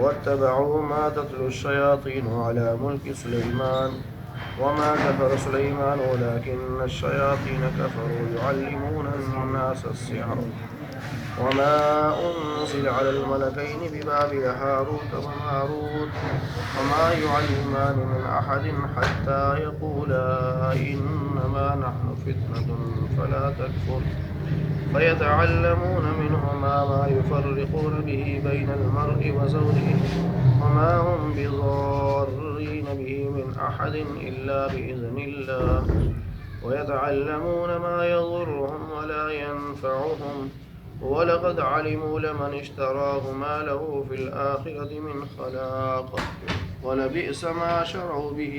واتبعوا ما تتلو الشياطين على ملك سليمان وما كفر سليمان ولكن الشياطين كفروا يعلمون الناس السحر وما أنزل على الملكين ببابل هاروت وماروت وما يعلمان من أحد حتى يقولا إنما نحن فتنة فلا تكفر فيتعلمون منهما ما يفرقون به بين المرء وزوجه وما هم بضارين به من أحد إلا بإذن الله ويتعلمون ما يضرهم ولا ينفعهم ولقد علموا لمن اشتراه ما له في الآخرة من خلاق ولبئس ما شروا به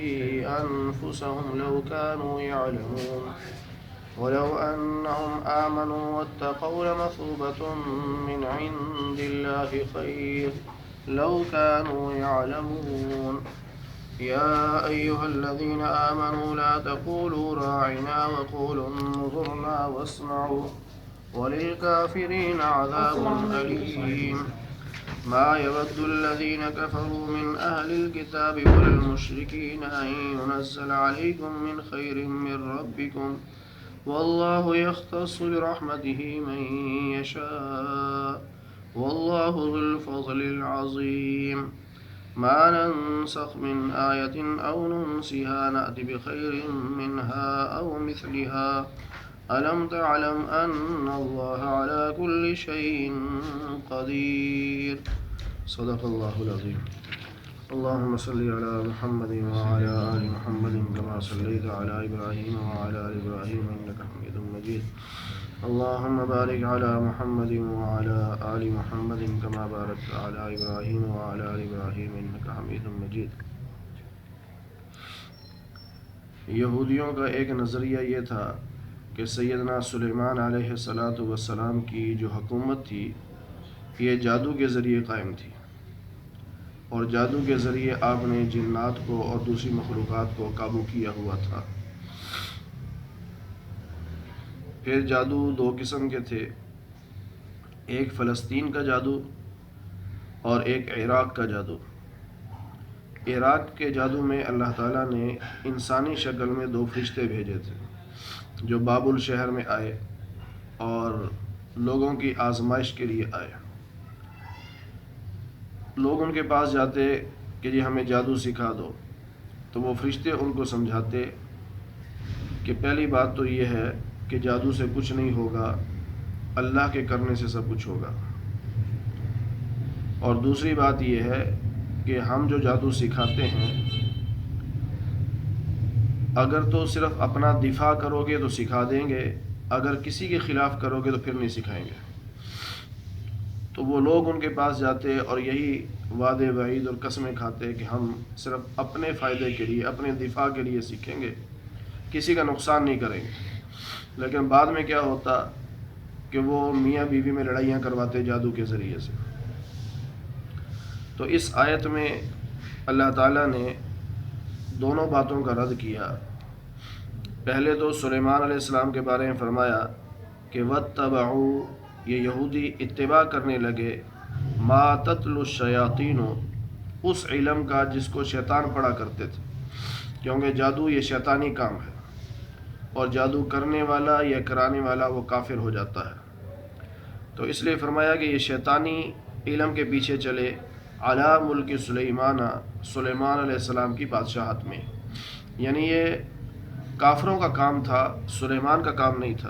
أنفسهم لو كانوا يعلمون ولو أنهم آمنوا واتقوا لمثوبة من عند الله خير لو كانوا يعلمون يا أيها الذين آمنوا لا تقولوا راعنا وقولوا انظرنا واسمعوا وللكافرين عذاب أليم ما يود الذين كفروا من أهل الكتاب ولا المشركين أن ينزل عليكم من خير من ربكم والله يختص برحمته من يشاء والله ذو الفضل العظيم ما ننسخ من آية أو ننسها نأت بخير منها أو مثلها ألم تعلم أن الله على كل شيء قدير صدق الله العظيم اللهم صل على محمد وعلى آل محمد كما صليت على إبراهيم وعلى آل إبراهيم إنك حميد مجيد اللهم بارك على محمد وعلى آل محمد كما باركت على إبراهيم وعلى آل إبراهيم إنك حميد مجيد. یہودیوں کا ایک نظریہ یہ تھا کہ سیدنا سلیمان علیہ السلام کی جو حکومت تھی یہ جادو کے ذریعے قائم تھی، اور جادو کے ذریعے آپ نے جنات کو اور دوسری مخلوقات کو قابو کیا ہوا تھا. پھر جادو دو قسم کے تھے، ایک فلسطین کا جادو اور ایک عراق کا جادو. عراق کے جادو میں اللہ تعالیٰ نے انسانی شکل میں دو فرشتے بھیجے تھے جو بابل شہر میں آئے اور لوگوں کی آزمائش کے لیے آئے. لوگ ان کے پاس جاتے کہ جی ہمیں جادو سکھا دو، تو وہ فرشتے ان کو سمجھاتے کہ پہلی بات تو یہ ہے کہ جادو سے کچھ نہیں ہوگا، اللہ کے کرنے سے سب کچھ ہوگا، اور دوسری بات یہ ہے کہ ہم جو جادو سکھاتے ہیں اگر تو صرف اپنا دفاع کرو گے تو سکھا دیں گے، اگر کسی کے خلاف کرو گے تو پھر نہیں سکھائیں گے. تو وہ لوگ ان کے پاس جاتے اور یہی وعدے وعید اور قسمیں کھاتے کہ ہم صرف اپنے فائدے کے لیے، اپنے دفاع کے لیے سیکھیں گے، کسی کا نقصان نہیں کریں گے. لیکن بعد میں کیا ہوتا کہ وہ میاں بیوی میں لڑائیاں کرواتے جادو کے ذریعے سے. تو اس آیت میں اللہ تعالیٰ نے دونوں باتوں کا رد کیا. پہلے تو سلیمان علیہ السلام کے بارے میں فرمایا کہ واتبعوا، یہ یہودی اتباع کرنے لگے، ما تتلو الشیاطین، اس علم کا جس کو شیطان پڑھا کرتے تھے، کیونکہ جادو یہ شیطانی کام ہے اور جادو کرنے والا یا کرانے والا وہ کافر ہو جاتا ہے. تو اس لیے فرمایا کہ یہ شیطانی علم کے پیچھے چلے علی ملک سلیمان، سلیمان علیہ السلام کی بادشاہت میں. یعنی یہ کافروں کا کام تھا، سلیمان کا کام نہیں تھا.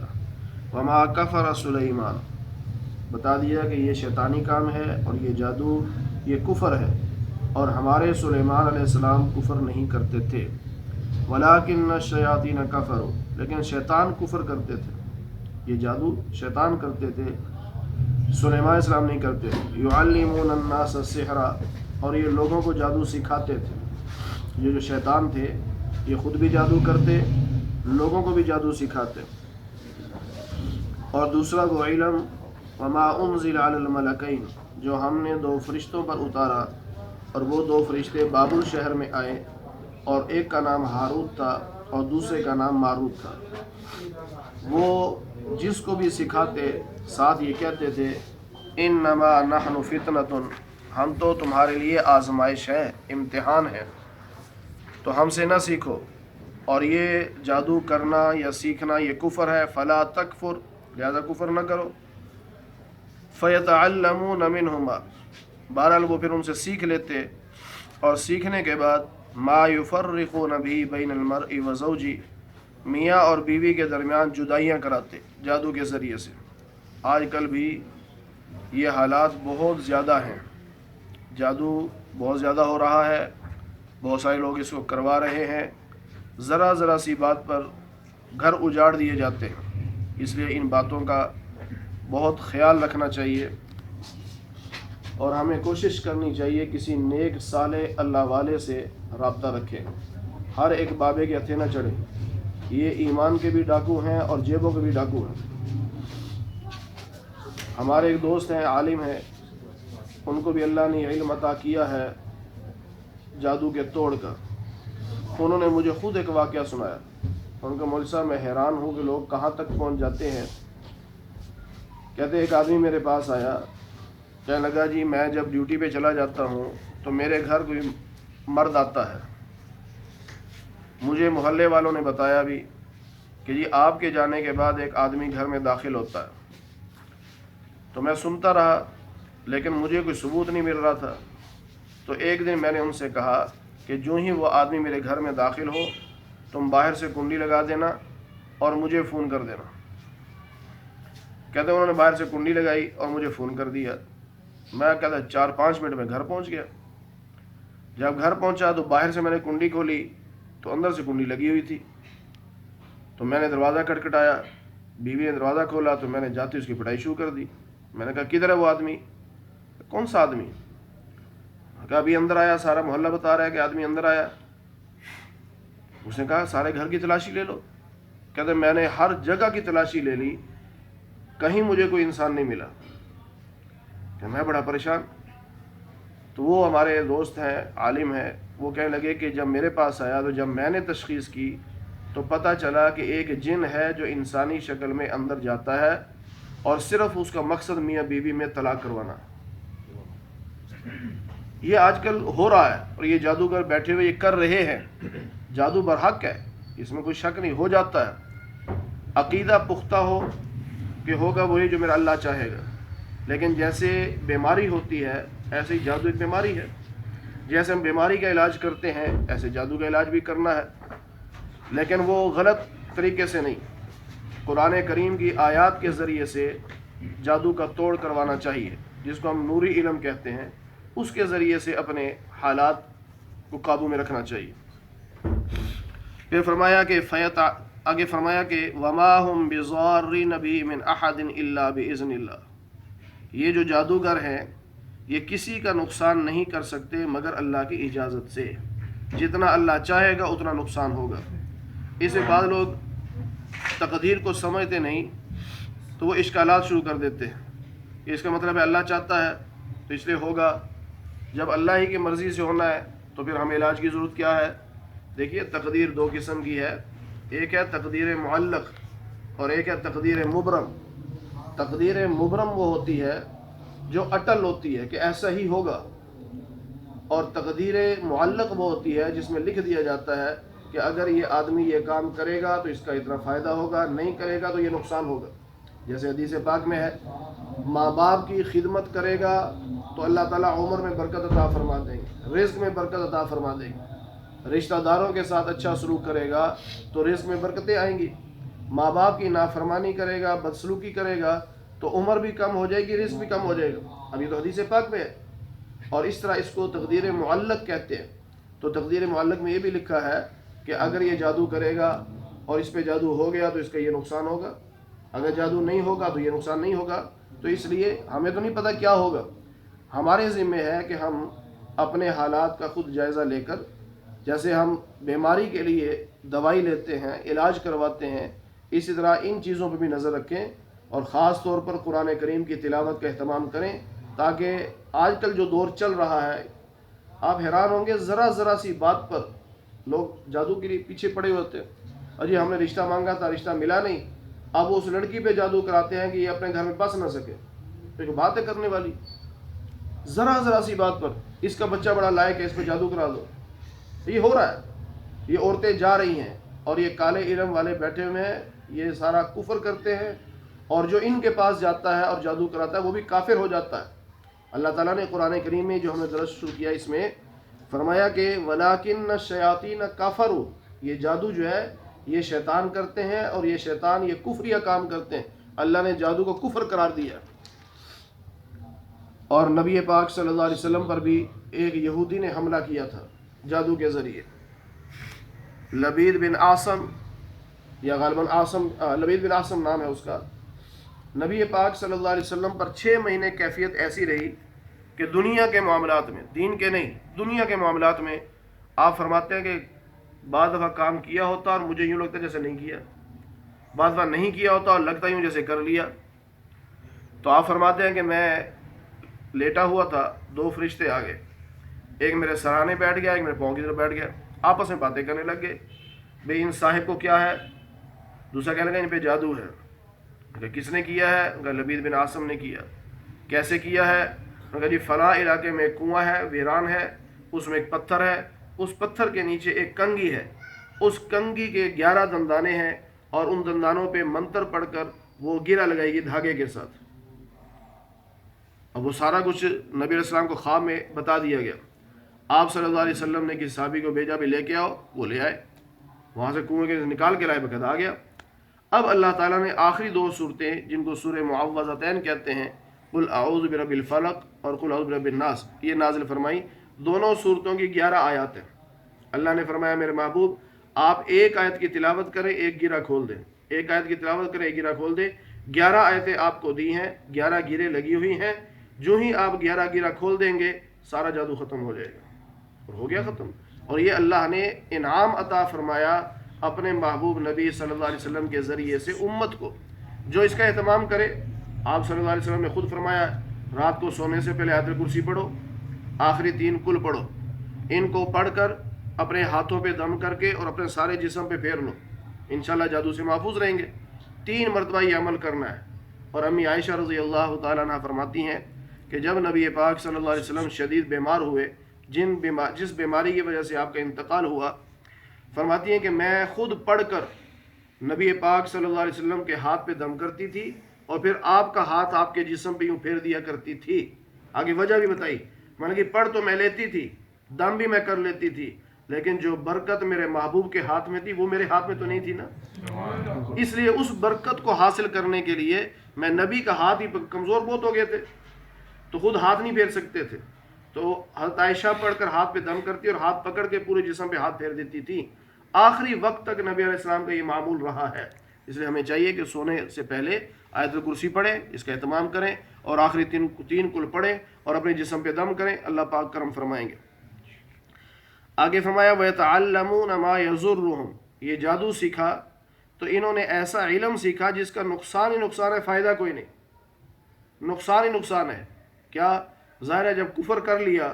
وما کفر سلیمان، بتا دیا کہ یہ شیطانی کام ہے اور یہ جادو یہ کفر ہے، اور ہمارے سلیمان علیہ السلام کفر نہیں کرتے تھے. ولکن الشیاطین کفروا، لیکن شیطان کفر کرتے تھے. یہ جادو شیطان کرتے تھے، سلیمان علیہ السلام نہیں کرتے. یعلمون الناس السحر، اور یہ لوگوں کو جادو سکھاتے تھے. یہ جو شیطان تھے یہ خود بھی جادو کرتے، لوگوں کو بھی جادو سکھاتے. اور دوسرا وہ علم وما انزل علی الملکین، جو ہم نے دو فرشتوں پر اتارا، اور وہ دو فرشتے بابل شہر میں آئے، اور ایک کا نام ہاروت تھا اور دوسرے کا نام ماروت تھا. وہ جس کو بھی سکھاتے ساتھ یہ کہتے تھے انما نحن فتنۃ، ہم تو تمہارے لیے آزمائش ہے، امتحان ہے، تو ہم سے نہ سیکھو، اور یہ جادو کرنا یا سیکھنا یہ کفر ہے، فلا تکفر، لہذا کفر نہ کرو۔ فیتعلمون منہما، بہرحال وہ پھر ان سے سیکھ لیتے، اور سیکھنے کے بعد ما یفرقون بھی بین المرء وزوجی، میاں اور بیوی کے درمیان جدائیاں کراتے جادو کے ذریعے سے۔ آج کل بھی یہ حالات بہت زیادہ ہیں، جادو بہت زیادہ ہو رہا ہے، بہت سارے لوگ اس کو کروا رہے ہیں، ذرا ذرا سی بات پر گھر اجاڑ دیے جاتے ہیں، اس لیے ان باتوں کا بہت خیال رکھنا چاہیے، اور ہمیں کوشش کرنی چاہیے کسی نیک صالح اللہ والے سے رابطہ رکھیں، ہر ایک بابے کے ہتھے نہ چڑھے، یہ ایمان کے بھی ڈاکو ہیں اور جیبوں کے بھی ڈاکو ہیں۔ ہمارے ایک دوست ہیں، عالم ہیں، ان کو بھی اللہ نے علم عطا کیا ہے جادو کے توڑ کا۔ انہوں نے مجھے خود ایک واقعہ سنایا، ان کا مولوی صاحب میں حیران ہوں کہ لوگ کہاں تک پہنچ جاتے ہیں۔ کہتے ایک آدمی میرے پاس آیا، کہنے لگا جی میں جب ڈیوٹی پہ چلا جاتا ہوں تو میرے گھر کوئی مرد آتا ہے، مجھے محلے والوں نے بتایا بھی کہ جی آپ کے جانے کے بعد ایک آدمی گھر میں داخل ہوتا ہے، تو میں سنتا رہا لیکن مجھے کوئی ثبوت نہیں مل رہا تھا۔ تو ایک دن میں نے ان سے کہا کہ جو ہی وہ آدمی میرے گھر میں داخل ہو تم باہر سے کنڈی لگا دینا اور مجھے فون کر دینا۔ کہتے انہوں نے باہر سے کنڈی لگائی اور مجھے فون کر دیا، میں کہتا 4-5 منٹ میں گھر پہنچ گیا۔ جب گھر پہنچا تو باہر سے میں نے کنڈی کھولی تو اندر سے کنڈی لگی ہوئی تھی، تو میں نے دروازہ کھٹکھٹایا، بیوی نے دروازہ کھولا تو میں نے جاتے اس کی پٹائی شروع کر دی۔ میں نے کہا کدھر ہے وہ آدمی؟ کون سا آدمی؟ کہا ابھی اندر آیا، سارا محلہ بتا رہا ہے کہ آدمی اندر آیا۔ اس نے کہا سارے گھر کی تلاشی لے لو۔ کہتے میں نے ہر جگہ کی تلاشی لے لی، کہیں مجھے کوئی انسان نہیں ملا، کہ میں بڑا پریشان۔ تو وہ ہمارے دوست ہیں، عالم ہیں، وہ کہنے لگے کہ جب میرے پاس آیا تو جب میں نے تشخیص کی تو پتہ چلا کہ ایک جن ہے جو انسانی شکل میں اندر جاتا ہے اور صرف اس کا مقصد میاں بیوی میں طلاق کروانا۔ یہ آج کل ہو رہا ہے اور یہ جادوگر بیٹھے ہوئے یہ کر رہے ہیں۔ جادو برحق ہے، اس میں کوئی شک نہیں، ہو جاتا ہے، عقیدہ پختہ ہو کہ ہوگا وہی جو میرا اللہ چاہے گا۔ لیکن جیسے بیماری ہوتی ہے ایسے ہی جادو ایک بیماری ہے، جیسے ہم بیماری کا علاج کرتے ہیں ایسے جادو کا علاج بھی کرنا ہے، لیکن وہ غلط طریقے سے نہیں۔ قرآن کریم کی آیات کے ذریعے سے جادو کا توڑ کروانا چاہیے، جس کو ہم نوری علم کہتے ہیں، اس کے ذریعے سے اپنے حالات کو قابو میں رکھنا چاہیے۔ پھر فرمایا کہ آگے فرمایا کہ وما هم بضارین به من احد الا باذن اللہ، یہ جو جادوگر ہیں یہ کسی کا نقصان نہیں کر سکتے مگر اللہ کی اجازت سے، جتنا اللہ چاہے گا اتنا نقصان ہوگا۔ اسے بعض لوگ تقدیر کو سمجھتے نہیں تو وہ اشکالات شروع کر دیتے ہیں کہ اس کا مطلب ہے اللہ چاہتا ہے تو اس لیے ہوگا، جب اللہ ہی کی مرضی سے ہونا ہے تو پھر ہمیں علاج کی ضرورت کیا ہے؟ دیکھیے تقدیر دو قسم کی ہے، ایک ہے تقدیر معلق اور ایک ہے تقدیر مبرم۔ تقدیر مبرم وہ ہوتی ہے جو اٹل ہوتی ہے کہ ایسا ہی ہوگا، اور تقدیر معلق وہ ہوتی ہے جس میں لکھ دیا جاتا ہے کہ اگر یہ آدمی یہ کام کرے گا تو اس کا اتنا فائدہ ہوگا، نہیں کرے گا تو یہ نقصان ہوگا۔ جیسے حدیث پاک میں ہے ماں باپ کی خدمت کرے گا تو اللہ تعالیٰ عمر میں برکت عطا فرما دیں گے، رزق میں برکت عطا فرما دیں گے۔ رشتہ داروں کے ساتھ اچھا سلوک کرے گا تو رزق میں برکتیں آئیں گی۔ ماں باپ کی نافرمانی کرے گا، بدسلوکی کرے گا تو عمر بھی کم ہو جائے گی، رزق بھی کم ہو جائے گا۔ اب یہ تو حدیث پاک میں ہے، اور اس طرح اس کو تقدیر معلق کہتے ہیں۔ تو تقدیر معلق میں یہ بھی لکھا ہے کہ اگر یہ جادو کرے گا اور اس پہ جادو ہو گیا تو اس کا یہ نقصان ہوگا، اگر جادو نہیں ہوگا تو یہ نقصان نہیں ہوگا۔ تو اس لیے ہمیں تو نہیں پتہ کیا ہوگا، ہمارے ذمہ ہے کہ ہم اپنے حالات کا خود جائزہ لے کر، جیسے ہم بیماری کے لیے دوائی لیتے ہیں، علاج کرواتے ہیں، اسی طرح ان چیزوں پہ بھی نظر رکھیں، اور خاص طور پر قرآن کریم کی تلاوت کا اہتمام کریں، تاکہ آج کل جو دور چل رہا ہے آپ حیران ہوں گے، ذرا ذرا سی بات پر لوگ جادو کے لیے پیچھے پڑے ہوتے ہیں۔ اجی ہم نے رشتہ مانگا تھا، رشتہ ملا نہیں، اب اس لڑکی پہ جادو کراتے ہیں کہ یہ اپنے گھر میں بس نہ سکے۔ تو ایک بات ہے کرنے والی، ذرا سی بات پر اس کا بچہ بڑا لائق ہے، اس پہ جادو کرا دو. یہ ہو رہا ہے. یہ عورتیں جا رہی ہیں اور یہ کالے علم والے بیٹھے ہوئے ہیں، یہ سارا کفر کرتے ہیں، اور جو ان کے پاس جاتا ہے اور جادو کراتا ہے وہ بھی کافر ہو جاتا ہے. اللہ تعالیٰ نے قرآن کریم میں جو ہمیں درس شروع کیا اس میں فرمایا کہ وَلَٰكِنَّ الشَّيَاطِينَ كَفَرُوا، یہ جادو جو ہے یہ شیطان کرتے ہیں، اور یہ شیطان یہ کفریہ کام کرتے ہیں. اللہ نے جادو کو کفر قرار دیا. اور نبی پاک صلی اللہ علیہ وسلم پر بھی ایک یہودی نے حملہ کیا تھا جادو کے ذریعے. لبید بن عاصم، یا غالباً لبید بن عاصم نام ہے اس کا. نبی پاک صلی اللہ علیہ وسلم پر 6 مہینے کیفیت ایسی رہی کہ دنیا کے معاملات میں، دین کے نہیں، دنیا کے معاملات میں آپ فرماتے ہیں کہ بعض دفعہ کام کیا ہوتا اور مجھے یوں لگتا جیسے نہیں کیا، بعض دفعہ نہیں کیا ہوتا اور لگتا یوں جیسے کر لیا. تو آپ فرماتے ہیں کہ میں لیٹا ہوا تھا، 2 فرشتے آ گئے، ایک میرے سرانے بیٹھ گیا، ایک میرے پاؤں کی طرف بیٹھ گیا. آپس میں باتیں کرنے لگ گئے. بھئی ان صاحب کو کیا ہے؟ دوسرا کہنے لگا ان پہ جادو ہے. کہ کس نے کیا ہے؟ کہ لبید بن عاصم نے کیا. کیسے کیا ہے؟ کہ جی فلاں علاقے میں ایک کنواں ہے، ویران ہے، اس میں ایک پتھر ہے، اس پتھر کے نیچے ایک کنگھی ہے، اس کنگھی کے 11 دندانے ہیں، اور ان دندانوں پہ منتر پڑھ کر وہ گرہ لگائے گی دھاگے کے ساتھ. اب وہ سارا کچھ نبی علیہ السلام کو خواب میں بتا دیا گیا. آپ صلی اللہ علیہ وسلم نے کسی صحابی کو بھیجا بھی لے کے آؤ، وہ لے آئے، وہاں سے کنویں کے نکال کے لائے، بقید آ گیا. اب اللہ تعالیٰ نے آخری 2 صورتیں جن کو سورہ معوذتین کہتے ہیں، قل اعوذ برب الفلق اور قل اعوذ برب الناس، یہ نازل فرمائی. دونوں صورتوں کی 11 آیات ہیں. اللہ نے فرمایا میرے محبوب آپ ایک آیت کی تلاوت کریں، ایک گرہ کھول دیں، ایک آیت کی تلاوت کریں، ایک گرہ کھول دیں. 11 آیتیں آپ کو دی ہیں، 11 گرے لگی ہوئی ہیں. جو ہی آپ 11 گرہ کھول دیں گے سارا جادو ختم ہو جائے گا. اور ہو گیا ختم. اور یہ اللہ نے انعام عطا فرمایا اپنے محبوب نبی صلی اللہ علیہ وسلم کے ذریعے سے امت کو، جو اس کا اہتمام کرے. آپ صلی اللہ علیہ وسلم نے خود فرمایا رات کو سونے سے پہلے آیت الکرسی پڑھو، آخری 3 کل پڑھو، ان کو پڑھ کر اپنے ہاتھوں پہ دم کر کے اور اپنے سارے جسم پہ پھیر لو، انشاءاللہ جادو سے محفوظ رہیں گے. 3 مرتبہ یہ عمل کرنا ہے. اور امی عائشہ رضی اللہ تعالیٰ عنہ فرماتی ہیں کہ جب نبی پاک صلی اللہ علیہ وسلم شدید بیمار ہوئے، جس بیماری کی وجہ سے آپ کا انتقال ہوا، فرماتی ہیں کہ میں خود پڑھ کر نبی پاک صلی اللہ علیہ وسلم کے ہاتھ پہ دم کرتی تھی، اور پھر آپ کا ہاتھ آپ کے جسم پہ یوں پھیر دیا کرتی تھی. آگے وجہ بھی بتائی، میں نے کہ پڑھ تو میں لیتی تھی، دم بھی میں کر لیتی تھی، لیکن جو برکت میرے محبوب کے ہاتھ میں تھی وہ میرے ہاتھ میں تو نہیں تھی نا. اس لیے اس برکت کو حاصل کرنے کے لیے میں نبی کا ہاتھ ہی کمزور بہت ہو گئے تھے تو خود ہاتھ نہیں پھیر سکتے تھے، تو حضرت عائشہ پڑھ کر ہاتھ پہ دم کرتی اور ہاتھ پکڑ کے پورے جسم پہ ہاتھ پھیر دیتی تھی. آخری وقت تک نبی علیہ السلام کا یہ معمول رہا ہے. اس لیے ہمیں چاہیے کہ سونے سے پہلے آیت الکرسی پڑھیں، اس کا اہتمام کریں، اور آخری 3 کل پڑھیں اور اپنے جسم پہ دم کریں. اللہ پاک کرم فرمائیں گے. آگے فرمایا وَيَتَعَلَّمُونَ مَا يَضُرُّهُمْ، یہ جادو سیکھا تو انہوں نے ایسا علم سیکھا جس کا نقصان ہی نقصان ہے، فائدہ کوئی نہیں، نقصان ہی نقصان ہے. کیا؟ ظاہر ہے جب کفر کر لیا،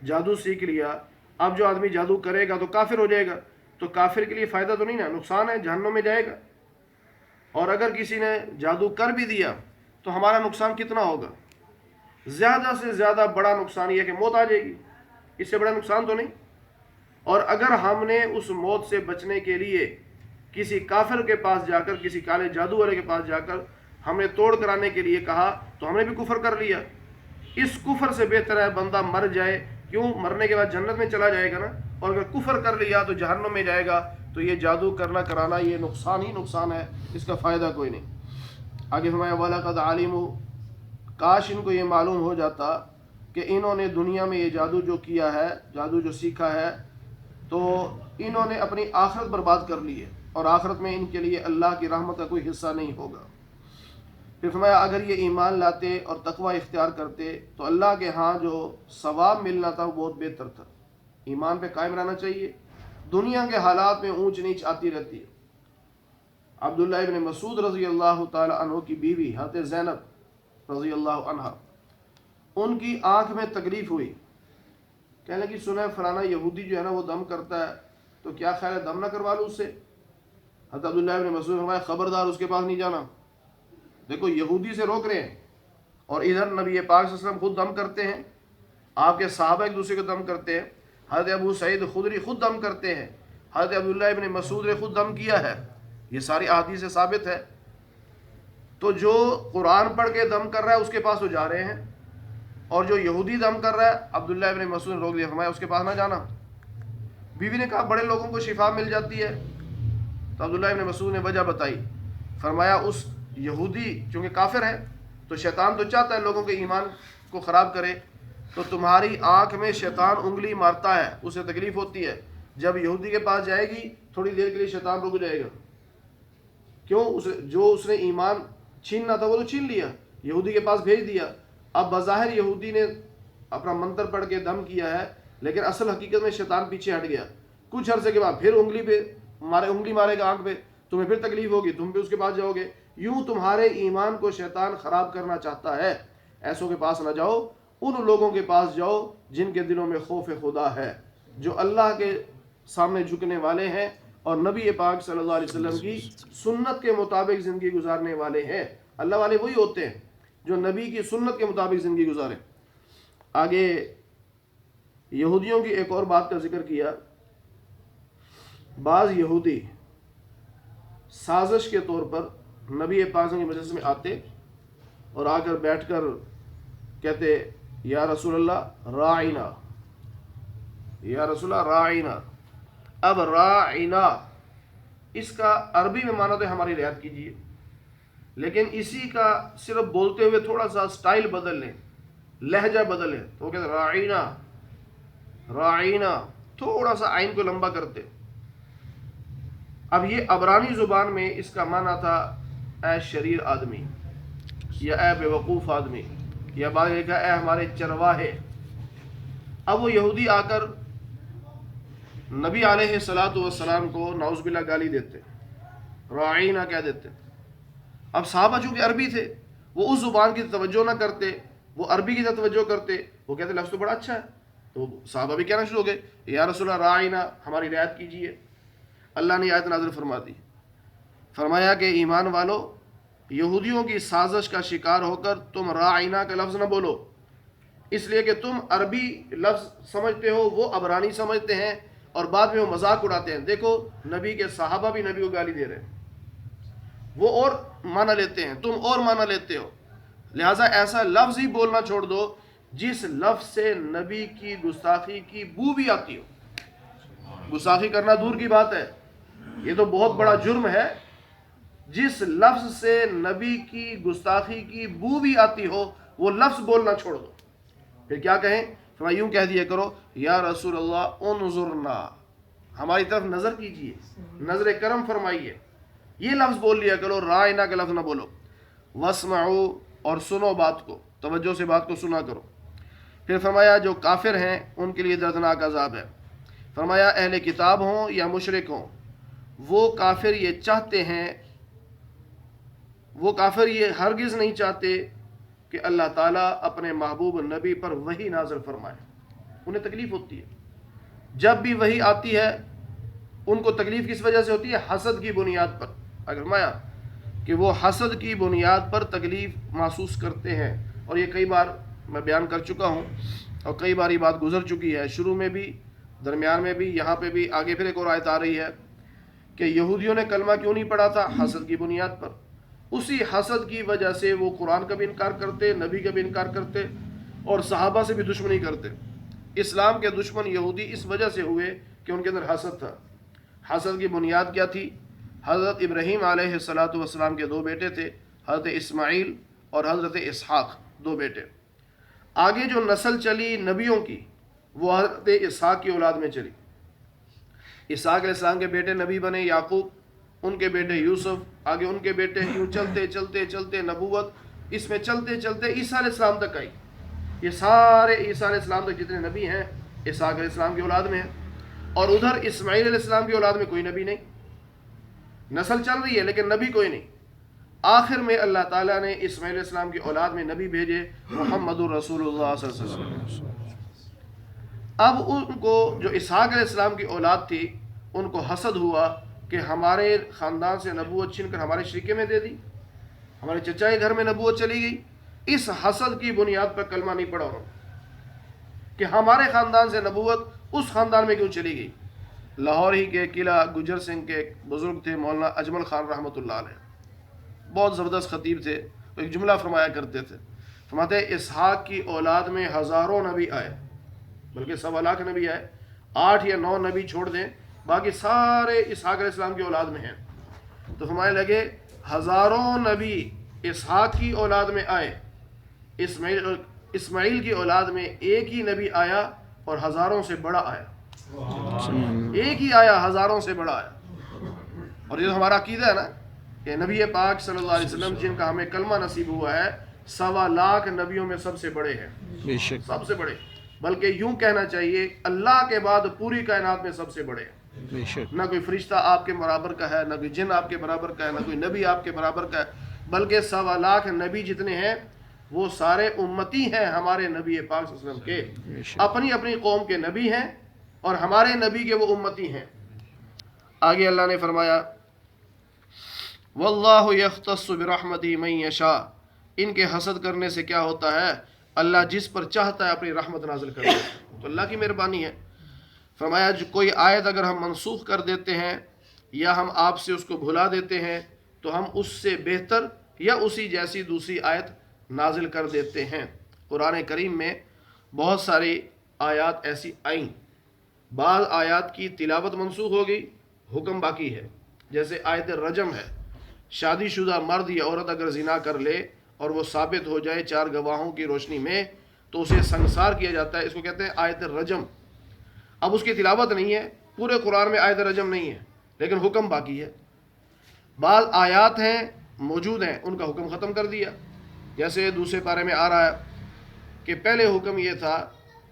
جادو سیکھ لیا، اب جو آدمی جادو کرے گا تو کافر ہو جائے گا، تو کافر کے لیے فائدہ تو نہیں نا، نقصان ہے، جہنم میں جائے گا. اور اگر کسی نے جادو کر بھی دیا تو ہمارا نقصان کتنا ہوگا؟ زیادہ سے زیادہ بڑا نقصان یہ ہے کہ موت آ جائے گی، اس سے بڑا نقصان تو نہیں. اور اگر ہم نے اس موت سے بچنے کے لیے کسی کافر کے پاس جا کر، کسی کالے جادو والے کے پاس جا کر ہم نے توڑ کرانے کے لیے کہا تو ہم نے بھی کفر کر لیا. اس کفر سے بہتر ہے بندہ مر جائے، کیوں؟ مرنے کے بعد جنت میں چلا جائے گا نا. اور اگر کفر کر لیا تو جہنم میں جائے گا. تو یہ جادو کرنا کرانا یہ نقصان ہی نقصان ہے، اس کا فائدہ کوئی نہیں. آگے فرمایا وَلَقَدْ عَلِمُوا، کاش ان کو یہ معلوم ہو جاتا کہ انہوں نے دنیا میں یہ جادو جو کیا ہے، جادو جو سیکھا ہے، تو انہوں نے اپنی آخرت برباد کر لی ہے، اور آخرت میں ان کے لیے اللہ کی رحمت کا کوئی حصہ نہیں ہوگا. پھر فرمایا اگر یہ ایمان لاتے اور تقوی اختیار کرتے تو اللہ کے ہاں جو ثواب ملنا تھا وہ بہت بہتر تھا. ایمان پہ قائم رہنا چاہیے. دنیا کے حالات میں اونچ نیچ آتی رہتی ہے. عبداللہ ابن مسعود رضی اللہ تعالی عنہ کی بیوی حضرت زینب رضی اللہ عنہ، ان کی آنکھ میں تکلیف ہوئی. کہنے لگی سنا فلانا یہودی جو ہے نا وہ دم کرتا ہے، تو کیا خیال ہے دم نہ کروا لوں اس سے؟ حضرت عبداللہ ابن مسعود نے فرمایا خبردار اس کے پاس نہیں جانا. دیکھو یہودی سے روک رہے ہیں، اور ادھر نبی پاک صلی اللہ علیہ وسلم خود دم کرتے ہیں، آپ کے صحابہ ایک دوسرے کو دم کرتے ہیں، حضرت ابو سعید خدری خود دم کرتے ہیں، حضرت عبداللہ ابن مسعود نے خود دم کیا ہے، یہ ساری احادیث سے ثابت ہے۔ تو جو قرآن پڑھ کے دم کر رہا ہے اس کے پاس وہ جا رہے ہیں، اور جو یہودی دم کر رہا ہے عبداللہ ابن مسعود نے روک دیا، فرمایا اس کے پاس نہ جانا۔ بیوی نے کہا بڑے لوگوں کو شفا مل جاتی ہے، تو عبداللہ ابن مسعود نے وجہ بتائی، فرمایا اس یہودی چونکہ کافر ہے تو شیطان تو چاہتا ہے لوگوں کے ایمان کو خراب کرے، تو تمہاری آنکھ میں شیطان انگلی مارتا ہے، اسے تکلیف ہوتی ہے، جب یہودی کے پاس جائے گی تھوڑی دیر کے لیے شیطان رک جائے گا، کیوں؟ جو اس نے ایمان چھیننا تھا وہ تو چھین لیا، یہودی کے پاس بھیج دیا، اب بظاہر یہودی نے اپنا منتر پڑھ کے دم کیا ہے، لیکن اصل حقیقت میں شیطان پیچھے ہٹ گیا، کچھ عرصے کے بعد پھر انگلی مارے گا آنکھ پہ، تمہیں پھر تکلیف ہوگی، تم بھی اس کے پاس جاؤ گے، یوں تمہارے ایمان کو شیطان خراب کرنا چاہتا ہے۔ ایسوں کے پاس نہ جاؤ، ان لوگوں کے پاس جاؤ جن کے دلوں میں خوف خدا ہے، جو اللہ کے سامنے جھکنے والے ہیں اور نبی پاک صلی اللہ علیہ وسلم کی سنت کے مطابق زندگی گزارنے والے ہیں۔ اللہ والے وہی ہوتے ہیں جو نبی کی سنت کے مطابق زندگی گزارے۔ آگے یہودیوں کی ایک اور بات کا ذکر کیا، بعض یہودی سازش کے طور پر نبی پاک کی مجلس میں آتے اور آ کر بیٹھ کر کہتے یا رسول اللہ راعینا، یا رسول اللہ راعینا۔ اب راعینا اس کا عربی میں معنی تو ہماری رعایت کیجیے، لیکن اسی کا صرف بولتے ہوئے تھوڑا سا سٹائل بدل لیں، لہجہ بدل لیں، تو وہ کہتے راعینا، راعینا، تھوڑا سا عین کو لمبا کرتے۔ اب یہ عبرانی زبان میں اس کا معنی تھا اے شریر آدمی، یا اے بے وقوف آدمی، یا بعد نے کہا اے ہمارے چرواہے۔ اب وہ یہودی آ کر نبی علیہ السلام کو نعوذ باللہ گالی دیتے، راعینا کہہ دیتے۔ اب صحابہ چونکہ عربی تھے وہ اس زبان کی توجہ نہ کرتے، وہ عربی کی توجہ کرتے، وہ کہتے لفظ تو بڑا اچھا ہے، تو صحابہ بھی کہنا شروع ہو گئے یا رسول اللہ راعینا، ہماری رعایت کیجیے۔ اللہ نے آیت نازل فرما دی، فرمایا کہ ایمان والو، یہودیوں کی سازش کا شکار ہو کر تم راعینا کا لفظ نہ بولو، اس لیے کہ تم عربی لفظ سمجھتے ہو، وہ عبرانی سمجھتے ہیں، اور بعد میں وہ مذاق اڑاتے ہیں۔ دیکھو نبی کے صحابہ بھی نبی کو گالی دے رہے ہیں، وہ اور معنی لیتے ہیں، تم اور معنی لیتے ہو، لہٰذا ایسا لفظ ہی بولنا چھوڑ دو جس لفظ سے نبی کی گستاخی کی بو بھی آتی ہو۔ گستاخی کرنا دور کی بات ہے، یہ تو بہت بڑا جرم ہے، جس لفظ سے نبی کی گستاخی کی بو بھی آتی ہو وہ لفظ بولنا چھوڑ دو۔ پھر کیا کہیں؟ فرمایا یوں کہہ دیا کرو یا رسول اللہ انظرنا، ہماری طرف نظر کیجئے، نظر کرم فرمائیے، یہ لفظ بول لیا کرو، رائنا کا لفظ نہ بولو۔ واسمعوا، اور سنو بات کو، توجہ سے بات کو سنا کرو۔ پھر فرمایا جو کافر ہیں ان کے لیے دردناک عذاب ہے۔ فرمایا اہل کتاب ہوں یا مشرک ہوں، وہ کافر یہ چاہتے ہیں، وہ کافر یہ ہرگز نہیں چاہتے کہ اللہ تعالیٰ اپنے محبوب نبی پر وحی نازل فرمائے، انہیں تکلیف ہوتی ہے۔ جب بھی وحی آتی ہے ان کو تکلیف کس وجہ سے ہوتی ہے؟ حسد کی بنیاد پر۔ اگر فرمایا کہ وہ حسد کی بنیاد پر تکلیف محسوس کرتے ہیں، اور یہ کئی بار میں بیان کر چکا ہوں اور کئی بار یہ بات گزر چکی ہے، شروع میں بھی، درمیان میں بھی، یہاں پہ بھی، آگے پھر ایک اور آیت آ رہی ہے کہ یہودیوں نے کلمہ کیوں نہیں پڑھا تھا؟ حسد کی بنیاد پر۔ اسی حسد کی وجہ سے وہ قرآن کا بھی انکار کرتے، نبی کا بھی انکار کرتے، اور صحابہ سے بھی دشمنی کرتے۔ اسلام کے دشمن یہودی اس وجہ سے ہوئے کہ ان کے اندر حسد تھا۔ حسد کی بنیاد کیا تھی؟ حضرت ابراہیم علیہ السلام کے دو بیٹے تھے، حضرت اسماعیل اور حضرت اسحاق، دو بیٹے۔ آگے جو نسل چلی نبیوں کی وہ حضرت اسحاق کی اولاد میں چلی۔ اسحاق علیہ السلام کے بیٹے نبی بنے یعقوب، ان کے بیٹے یوسف، آگے ان کے بیٹے، یوں چلتے چلتے چلتے نبوت اس میں چلتے چلتے عیسیٰ علیہ السلام تک آئی۔ یہ سارے عیسیٰ علیہ السلام تک جتنے نبی ہیں اسحاق علیہ السلام کی اولاد میں ہیں، اور ادھر اسماعیل علیہ السلام کی اولاد میں کوئی نبی نہیں، نسل چل رہی ہے لیکن نبی کوئی نہیں۔ آخر میں اللہ تعالیٰ نے اسماعیل علیہ السلام کی اولاد میں نبی بھیجے، محمد الرسول اللہ صلی اللہ علیہ وسلم۔ اب ان کو جو اسحاق علیہ السلام کی اولاد تھی ان کو حسد ہوا کہ ہمارے خاندان سے نبوت چھین کر ہمارے شریکے میں دے دی، ہمارے چچا کے گھر میں نبوت چلی گئی۔ اس حسد کی بنیاد پر کلمہ نہیں پڑھا انہوں نے، کہ ہمارے خاندان سے نبوت اس خاندان میں کیوں چلی گئی؟ لاہور ہی کے قلعہ گجر سنگھ کے ایک بزرگ تھے مولانا اجمل خان رحمۃ اللہ علیہ، بہت زبردست خطیب تھے، ایک جملہ فرمایا کرتے تھے، فرماتے اسحاق کی اولاد میں ہزاروں نبی آئے، بلکہ 1.25 نبی آئے، 8 یا 9 نبی چھوڑ دیں، باقی سارے اسحاق علیہ السلام کی اولاد میں ہیں۔ تو فرمانے لگے ہزاروں نبی اسحاق کی اولاد میں آئے، اسماعیل کی اولاد میں ایک ہی نبی آیا اور ہزاروں سے بڑا آیا، ایک ہی آیا ہزاروں سے بڑا آیا۔ اور یہ ہمارا عقیدہ ہے نا کہ نبی پاک صلی اللہ علیہ وسلم جن کا ہمیں کلمہ نصیب ہوا ہے 1.25 لاکھ نبیوں میں سب سے بڑے ہیں، سب سے بڑے، بلکہ یوں کہنا چاہیے اللہ کے بعد پوری کائنات میں سب سے بڑے ہیں۔ نہ کوئی فرشتہ آپ کے برابر کا ہے، نہ کوئی جن آپ کے برابر کا ہے، نہ کوئی نبی آپ کے برابر کا ہے، بلکہ 1.25 لاکھ نبی جتنے ہیں وہ سارے امتی ہیں ہمارے نبی پاک صلی اللہ علیہ وسلم کے، اپنی اپنی قوم کے نبی ہیں اور ہمارے نبی کے وہ امتی ہیں۔ آگے اللہ نے فرمایا واللہ یختص برحمتہ من یشاء، ان کے حسد کرنے سے کیا ہوتا ہے؟ اللہ جس پر چاہتا ہے اپنی رحمت نازل کرتا ہے، تو اللہ کی مہربانی ہے۔ فرمایا جو کوئی آیت اگر ہم منسوخ کر دیتے ہیں یا ہم آپ سے اس کو بھلا دیتے ہیں تو ہم اس سے بہتر یا اسی جیسی دوسری آیت نازل کر دیتے ہیں۔ قرآن کریم میں بہت ساری آیات ایسی آئیں، بعض آیات کی تلاوت منسوخ ہو گئی، حکم باقی ہے، جیسے آیت رجم ہے، شادی شدہ مرد یا عورت اگر زنا کر لے اور وہ ثابت ہو جائے 4 گواہوں کی روشنی میں تو اسے سنگسار کیا جاتا ہے، اس کو کہتے ہیں آیت رجم۔ اب اس کی تلاوت نہیں ہے، پورے قرآن میں آیت رجم نہیں ہے، لیکن حکم باقی ہے۔ بعض آیات ہیں موجود ہیں، ان کا حکم ختم کر دیا، جیسے دوسرے پارے میں آ رہا ہے کہ پہلے حکم یہ تھا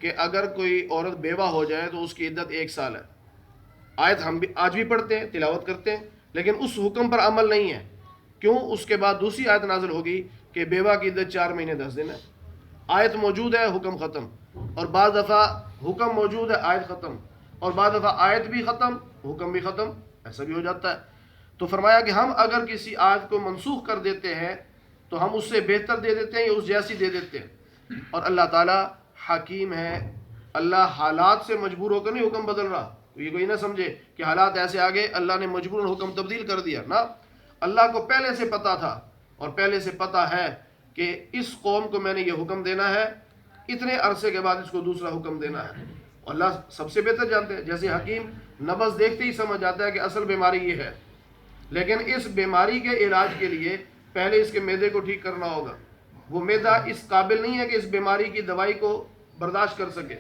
کہ اگر کوئی عورت بیوہ ہو جائے تو اس کی عدت 1 سال ہے۔ آیت ہم بھی آج بھی پڑھتے ہیں، تلاوت کرتے ہیں، لیکن اس حکم پر عمل نہیں ہے۔ کیوں؟ اس کے بعد دوسری آیت نازل ہوگی کہ بیوہ کی عدت 4 مہینے 10 دن ہے۔ آیت موجود ہے، حکم ختم، اور بعض دفعہ حکم موجود ہے، آیت ختم، اور بعض دفعہ آیت بھی ختم حکم بھی ختم، ایسا بھی ہو جاتا ہے۔ تو فرمایا کہ ہم اگر کسی آیت کو منسوخ کر دیتے ہیں تو ہم اس سے بہتر دے دیتے ہیں یا اس جیسی دے دیتے ہیں، اور اللہ تعالیٰ حکیم ہے۔ اللہ حالات سے مجبور ہو کر نہیں حکم بدل رہا، یہ کوئی نہ سمجھے کہ حالات ایسے آگے اللہ نے مجبوراً حکم تبدیل کر دیا، نہ، اللہ کو پہلے سے پتا تھا اور پہلے سے پتا ہے کہ اس قوم کو میں نے یہ حکم دینا ہے، اتنے عرصے کے بعد اس کو دوسرا حکم دینا ہے، اور اللہ سب سے بہتر جانتے ہیں۔ جیسے حکیم نبض دیکھتے ہی سمجھ جاتا ہے کہ اصل بیماری یہ ہے، لیکن اس بیماری کے علاج کے لیے پہلے اس کے معدے کو ٹھیک کرنا ہوگا، وہ معدہ اس قابل نہیں ہے کہ اس بیماری کی دوائی کو برداشت کر سکے،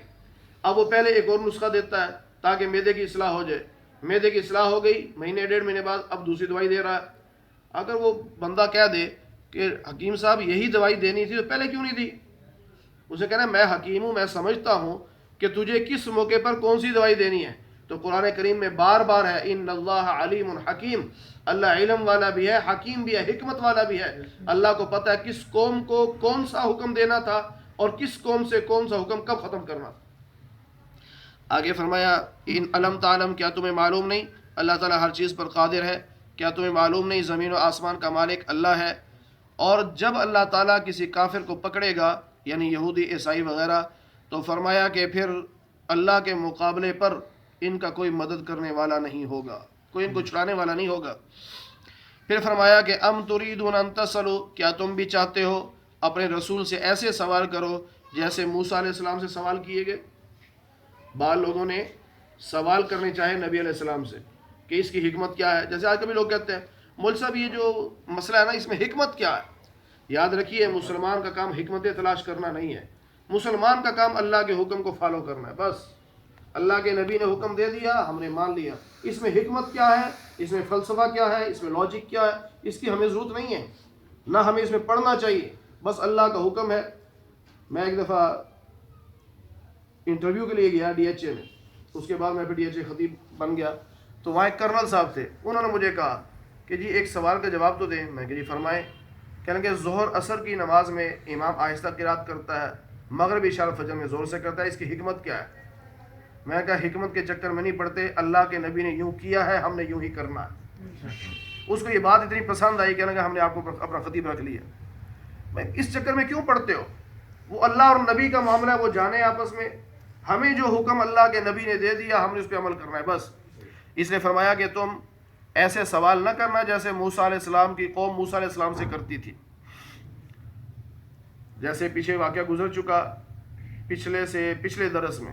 اب وہ پہلے ایک اور نسخہ دیتا ہے تاکہ معدے کی اصلاح ہو جائے، معدے کی اصلاح ہو گئی، مہینے 1.5 مہینے بعد اب دوسری دوائی دے رہا ہے۔ اگر وہ بندہ کہہ دے کہ حکیم صاحب یہی دوائی دینی تھی تو پہلے کیوں نہیں دی؟ اسے کہنا ہے میں حکیم ہوں، میں سمجھتا ہوں کہ تجھے کس موقع پر کون سی دوائی دینی ہے۔ تو قرآن کریم میں بار بار ہے ان اللہ علیم حکیم، اللہ علم والا بھی ہے، حکیم بھی ہے، حکمت والا بھی ہے۔ اللہ کو پتہ ہے کس قوم کو کون سا حکم دینا تھا اور کس قوم سے کون سا حکم کب ختم کرنا تھا۔ آگے فرمایا ان علم تعلم، کیا تمہیں معلوم نہیں اللہ تعالیٰ ہر چیز پر قادر ہے؟ کیا تمہیں معلوم نہیں زمین و آسمان کا مالک اللہ ہے؟ اور جب اللہ تعالیٰ کسی کافر کو پکڑے گا، یعنی یہودی عیسائی وغیرہ، تو فرمایا کہ پھر اللہ کے مقابلے پر ان کا کوئی مدد کرنے والا نہیں ہوگا، کوئی ان کو چھڑانے والا نہیں ہوگا۔ پھر فرمایا کہ ام تریدون ان تسلوا، کیا تم بھی چاہتے ہو اپنے رسول سے ایسے سوال کرو جیسے موسیٰ علیہ السلام سے سوال کیے گئے۔ بعض لوگوں نے سوال کرنے چاہے نبی علیہ السلام سے کہ اس کی حکمت کیا ہے، جیسے آج کبھی لوگ کہتے ہیں مولوی صاحب یہ جو مسئلہ ہے نا اس میں حکمت کیا ہے؟ یاد رکھیے مسلمان کا کام حکمتیں تلاش کرنا نہیں ہے، مسلمان کا کام اللہ کے حکم کو فالو کرنا ہے، بس اللہ کے نبی نے حکم دے دیا ہم نے مان لیا، اس میں حکمت کیا ہے، اس میں فلسفہ کیا ہے، اس میں لاجک کیا ہے، اس کی ہمیں ضرورت نہیں ہے، نہ ہمیں اس میں پڑھنا چاہیے، بس اللہ کا حکم ہے۔ میں ایک دفعہ انٹرویو کے لیے گیا DHA میں، اس کے بعد میں پھر DHA خطیب بن گیا، تو وہاں ایک کرنل صاحب تھے، انہوں نے مجھے کہا کہ جی ایک سوال کا جواب تو دیں۔ میں کہ جی فرمائیں۔ کہنے کہ ظہر عصر کی نماز میں امام آہستہ قرات کرتا ہے، مغرب عشاء فجر میں زور سے کرتا ہے، اس کی حکمت کیا ہے؟ میں نے کہا حکمت کے چکر میں نہیں پڑتے، اللہ کے نبی نے یوں کیا ہے، ہم نے یوں ہی کرنا ہے۔ اس کو یہ بات اتنی پسند آئی، کہنے کہ ہم نے آپ کو اپنا خطیب رکھ لیا۔ میں اس چکر میں کیوں پڑھتے ہو؟ وہ اللہ اور نبی کا معاملہ ہے، وہ جانے آپس میں، ہمیں جو حکم اللہ کے نبی نے دے دیا ہم نے اس پہ عمل کرنا ہے بس. اس نے فرمایا کہ تم ایسے سوال نہ کرنا جیسے موسیٰ علیہ السلام کی قوم موسیٰ علیہ السلام سے کرتی تھی. جیسے پیچھے واقعہ گزر چکا پچھلے درس میں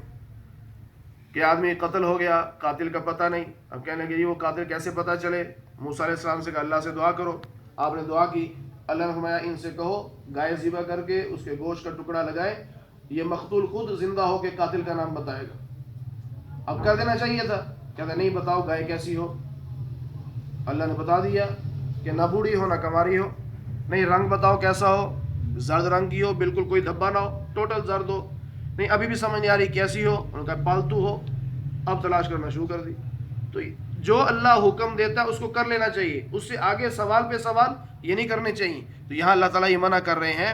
کہ آدمی قتل ہو گیا، قاتل کا پتہ نہیں. اب کہنے لگے وہ قاتل کیسے پتہ چلے؟ موسیٰ علیہ السلام سے کہا اللہ سے دعا کرو. آپ نے دعا کی، اللہ نے فرمایا ان سے کہو گائے ذبح کر کے اس کے گوشت کا ٹکڑا لگائے، یہ مقتول خود زندہ ہو کے قاتل کا نام بتائے گا. اب کر دینا چاہیے تھا، کہتا نہیں بتاؤ گائے کیسی ہو. اللہ نے بتا دیا کہ نہ بوڑھی ہو نہ کماری ہو. نہیں رنگ بتاؤ کیسا ہو، زرد رنگ کی ہو، بالکل کوئی دھبا نہ ہو، ٹوٹل زرد ہو. نہیں ابھی بھی سمجھ نہیں آ رہی کیسی ہو، ان کا پالتو ہو. اب تلاش کرنا شروع کر دی. تو جو اللہ حکم دیتا ہے اس کو کر لینا چاہیے، اس سے آگے سوال پہ سوال یہ نہیں کرنے چاہیے. تو یہاں اللہ تعالیٰ یہ منع کر رہے ہیں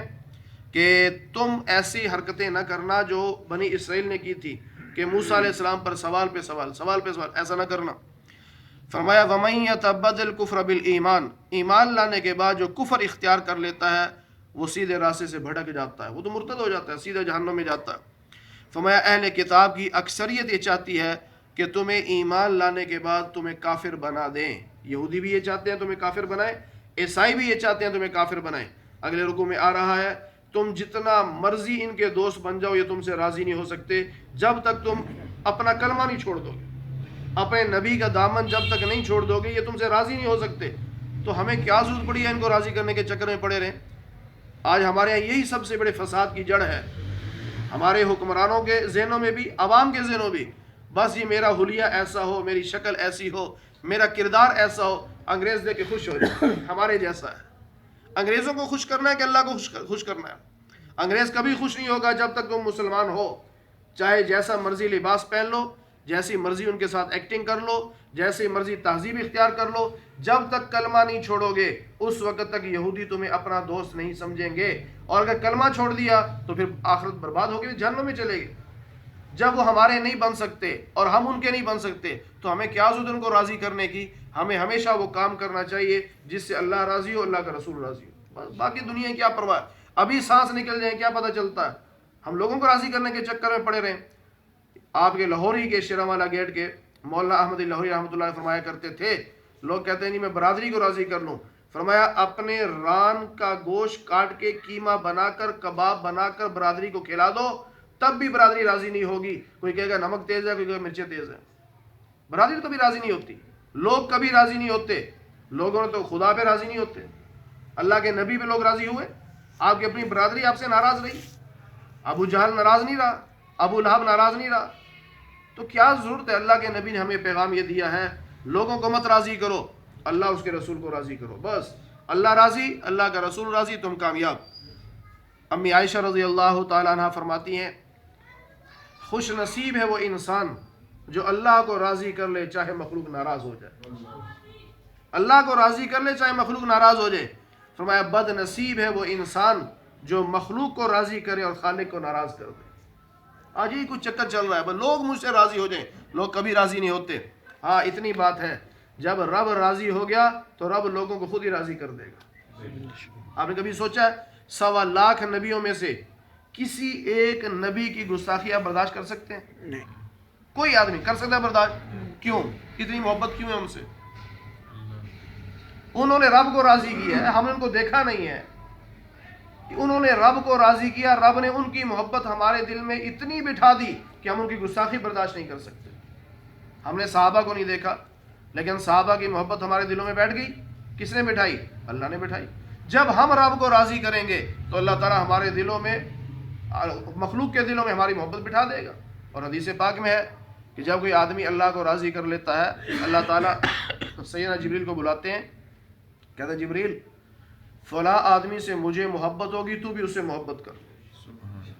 کہ تم ایسی حرکتیں نہ کرنا جو بنی اسرائیل نے کی تھی کہ موسیٰ علیہ السلام پر سوال پہ سوال، ایسا نہ کرنا. فرمایا وَمَن يَتَبَدَّلْ الْكُفْرَ بِالْإِيمَانِ، ایمان لانے کے بعد جو کفر اختیار کر لیتا ہے وہ سیدھے راستے سے بھٹک جاتا ہے، وہ تو مرتد ہو جاتا ہے، سیدھے جہنم میں جاتا ہے. فرمایا اہل کتاب کی اکثریت یہ چاہتی ہے کہ تمہیں ایمان لانے کے بعد تمہیں کافر بنا دیں. یہودی بھی یہ چاہتے ہیں تمہیں کافر بنائیں، عیسائی بھی یہ چاہتے ہیں تمہیں کافر بنائیں. اگلے رکوع میں آ رہا ہے تم جتنا مرضی ان کے دوست بن جاؤ یہ تم سے راضی نہیں ہو سکتے جب تک تم اپنا کلمہ نہیں چھوڑ دو گے، اپنے نبی کا دامن جب تک نہیں چھوڑ دو گے یہ تم سے راضی نہیں ہو سکتے. تو ہمیں کیا ضرورت پڑی ہے ان کو راضی کرنے کے چکر میں پڑے رہیں؟ آج ہمارے یہاں یہی سب سے بڑے فساد کی جڑ ہے، ہمارے حکمرانوں کے ذہنوں میں بھی، عوام کے ذہنوں بھی. بس یہ میرا حلیہ ایسا ہو، میری شکل ایسی ہو، میرا کردار ایسا ہو، انگریز دیکھ کے خوش ہو جائے ہمارے جیسا ہے. انگریزوں کو خوش کرنا ہے کہ اللہ کو خوش کرنا ہے؟ انگریز کبھی خوش نہیں ہوگا جب تک تم مسلمان ہو. چاہے جیسا مرضی لباس پہن لو، جیسی مرضی ان کے ساتھ ایکٹنگ کر لو، جیسی مرضی تہذیب اختیار کر لو، جب تک کلمہ نہیں چھوڑو گے اس وقت تک یہودی تمہیں اپنا دوست نہیں سمجھیں گے. اور اگر کلمہ چھوڑ دیا تو پھر آخرت برباد ہوگی، جہنم میں چلے گے. جب وہ ہمارے نہیں بن سکتے اور ہم ان کے نہیں بن سکتے تو ہمیں کیا ضرورت ان کو راضی کرنے کی؟ ہمیں ہمیشہ وہ کام کرنا چاہیے جس سے اللہ راضی ہو، اللہ کا رسول راضی ہو. باقی دنیا کی کیا پرواہ، ابھی سانس نکل جائے کیا پتہ چلتا ہے. ہم لوگوں کو راضی کرنے کے چکر میں پڑے رہیں. آپ کے لاہوری کے شیراوالا گیٹ کے مولانا احمد لاہوری رحمۃ اللہ فرمایا کرتے تھے، لوگ کہتے ہیں نہیں میں برادری کو راضی کر لوں. فرمایا اپنے ران کا گوشت کاٹ کے قیمہ بنا کر کباب بنا کر برادری کو کھلا دو تب بھی برادری راضی نہیں ہوگی. کوئی کہے گا نمک تیز ہے، کوئی کہے گا مرچیں تیز ہے. برادری تو کبھی راضی نہیں ہوتی، لوگ کبھی راضی نہیں ہوتے. لوگوں نے تو خدا پہ راضی نہیں ہوتے، اللہ کے نبی پہ لوگ راضی ہوئے. آپ کی اپنی برادری آپ سے ناراض رہی، ابو جہل ناراض نہیں رہا، ابو لہب ناراض نہیں رہا. تو کیا ضرورت ہے؟ اللہ کے نبی نے ہمیں پیغام یہ دیا ہے لوگوں کو مت راضی کرو، اللہ اس کے رسول کو راضی کرو. بس اللہ راضی، اللہ کا رسول راضی، تم کامیاب. امی عائشہ رضی اللہ تعالیٰ عنہ فرماتی ہیں خوش نصیب ہے وہ انسان جو اللہ کو راضی کر لے چاہے مخلوق ناراض ہو جائے. اللہ کو راضی کر لے چاہے مخلوق ناراض ہو جائے. فرمایا بد نصیب ہے وہ انسان جو مخلوق کو راضی کرے اور خالق کو ناراض کر دے. آج ہی کچھ چکر چل رہا ہے، بس لوگ مجھ سے راضی ہو جائیں. لوگ کبھی راضی نہیں ہوتے. ہاں اتنی بات ہے جب رب راضی ہو گیا تو رب لوگوں کو خود ہی راضی کر دے گا. آپ نے کبھی سوچا ہے 1.25 لاکھ نبیوں میں سے کسی ایک نبی کی گستاخی آپ برداشت کر سکتے ہیں؟ نہیں. کوئی آدمی کر سکتا ہے برداشت؟ کیوں؟ اتنی محبت کیوں ہے ہم سے؟ انہوں نے رب کو راضی کیا ہے، ہم نے ان کو دیکھا نہیں ہے. انہوں نے رب کو راضی کیا، رب نے ان کی محبت ہمارے دل میں اتنی بٹھا دی کہ ہم ان کی گستاخی برداشت نہیں کر سکتے. ہم نے صحابہ کو نہیں دیکھا لیکن صحابہ کی محبت ہمارے دلوں میں بیٹھ گئی. کس نے بٹھائی؟ اللہ نے بٹھائی. جب ہم رب کو راضی کریں گے تو اللہ تعالیٰ ہمارے دلوں میں، مخلوق کے دلوں میں ہماری محبت بٹھا دے گا. اور حدیث پاک میں ہے کہ جب کوئی آدمی اللہ کو راضی کر لیتا ہے اللہ تعالیٰ سیدنا جبریل کو بلاتے ہیں، کہتے ہیں جبریل فلاں آدمی سے مجھے محبت ہوگی تو بھی اس سے محبت کر.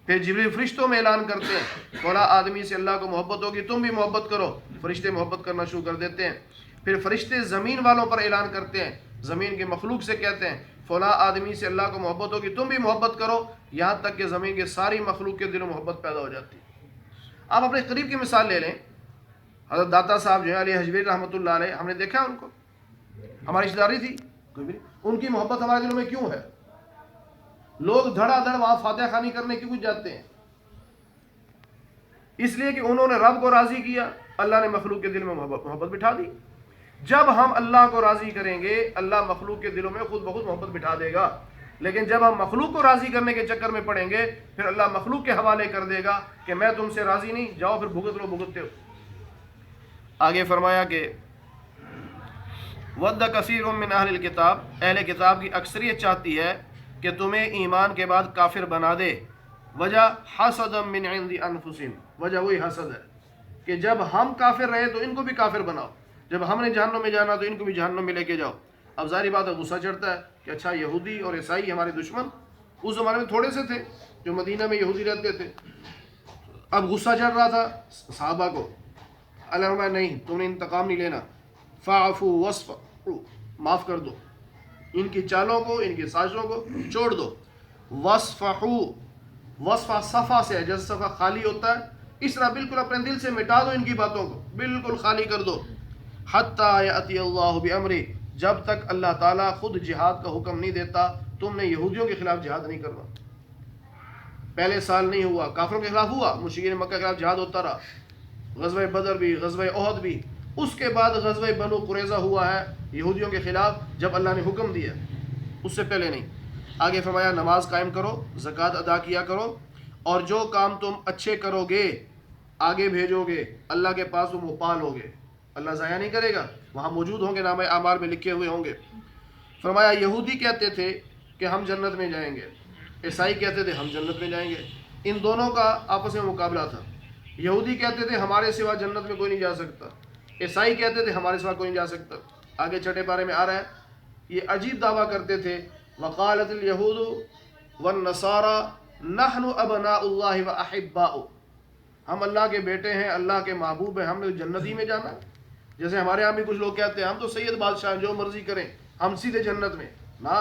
پھر جبریل فرشتوں میں اعلان کرتے ہیں فلاں آدمی سے اللہ کو محبت ہوگی تم بھی محبت کرو. فرشتے محبت کرنا شروع کر دیتے ہیں. پھر فرشتے زمین والوں پر اعلان کرتے ہیں، زمین کے مخلوق سے کہتے ہیں فلاں آدمی سے اللہ کو محبت ہوگی تم بھی محبت کرو، یہاں تک کہ زمین کے ساری مخلوق کے دلوں محبت پیدا ہو جاتی ہے. آپ اپنے قریب کی مثال لے لیں، حضرت داتا صاحب جو ہے علی حجویری رحمۃ اللہ علیہ، ہم نے دیکھا ان کو، ہماری رشتہ داری تھی، ان کی محبت ہمارے دلوں میں کیوں ہے؟ لوگ دھڑا دھڑ وہاں فاتحہ خوانی کرنے کیوں جاتے ہیں؟ اس لیے کہ انہوں نے رب کو راضی کیا، اللہ نے مخلوق کے دل میں محبت بٹھا دی۔ جب ہم اللہ کو راضی کریں گے اللہ مخلوق کے دلوں میں خود بخود محبت بٹھا دے گا، لیکن جب ہم مخلوق کو راضی کرنے کے چکر میں پڑیں گے پھر اللہ مخلوق کے حوالے کر دے گا کہ میں تم سے راضی نہیں، جاؤ پھر بھگت لو، بھگتتے ہو۔ آگے فرمایا کہ وَدَّ كَثِيرٌ مِّنْ أَهْلِ الْكِتَابِ، اہل کتاب کی اکثریت چاہتی ہے کہ تمہیں ایمان کے بعد کافر بنا دے۔ وجہ حسدا من عند انفسهم، وجہ وہی حسد ہے کہ جب ہم کافر رہے تو ان کو بھی کافر بناؤ، جب ہم نے جہنم میں جانا تو ان کو بھی جہنم میں لے کے جاؤ۔ اب ظاہری بات ہے غصہ چڑھتا ہے کہ اچھا یہودی اور عیسائی ہمارے دشمن، اس زمانے میں تھوڑے سے تھے جو مدینہ میں یہودی رہتے تھے، اب غصہ چڑھ رہا تھا صحابہ کو۔ اللہ فرمایا نہیں، تم نے انتقام نہیں لینا، فاعفوا واصفحوا، معاف کر دو، ان کی چالوں کو، ان کی سازشوں کو چھوڑ دو۔ واصفحوا، وصفہ صفا سے ہے، جیسے صفا خالی ہوتا ہے اس طرح بالکل اپنے دل سے مٹا دو ان کی باتوں کو، بالکل خالی کر دو۔ حتی یأتی اللہ بامرہ، جب تک اللہ تعالیٰ خود جہاد کا حکم نہیں دیتا۔ تم نے یہودیوں کے خلاف جہاد نہیں کرنا، پہلے سال نہیں ہوا، کافروں کے خلاف ہوا، مشرکین مکہ کے خلاف جہاد ہوتا رہا، غزوہ بدر بھی، غزوہ احد بھی، اس کے بعد غزوہ بنو قریظہ ہوا ہے یہودیوں کے خلاف جب اللہ نے حکم دیا، اس سے پہلے نہیں۔ آگے فرمایا نماز قائم کرو، زکوٰۃ ادا کیا کرو، اور جو کام تم اچھے کرو گے آگے بھیجو گے اللہ کے پاس، تم وہ پالو گے، اللہ ضائع نہیں کرے گا، وہاں موجود ہوں گے، نامہ اعمال میں لکھے ہوئے ہوں گے۔ فرمایا یہودی کہتے تھے کہ ہم جنت میں جائیں گے، عیسائی کہتے تھے ہم جنت میں جائیں گے، ان دونوں کا آپس میں مقابلہ تھا۔ یہودی کہتے تھے ہمارے سوا جنت میں کوئی نہیں جا سکتا، عیسائی کہتے تھے ہمارے سوا کوئی نہیں جا سکتا۔ آگے چھٹے پارے میں آ رہا ہے، یہ عجیب دعویٰ کرتے تھے، وقالت الیہود والنصارى نحن ابناء اللہ واحباؤہ، ہم اللہ کے بیٹے ہیں، اللہ کے محبوب ہیں، ہم نے جنت ہی میں جانا ہے۔ جیسے ہمارے یہاں بھی کچھ لوگ کہتے ہیں ہم تو سید بادشاہ جو مرضی کریں، ہم سیدھے جنت میں۔ نہ،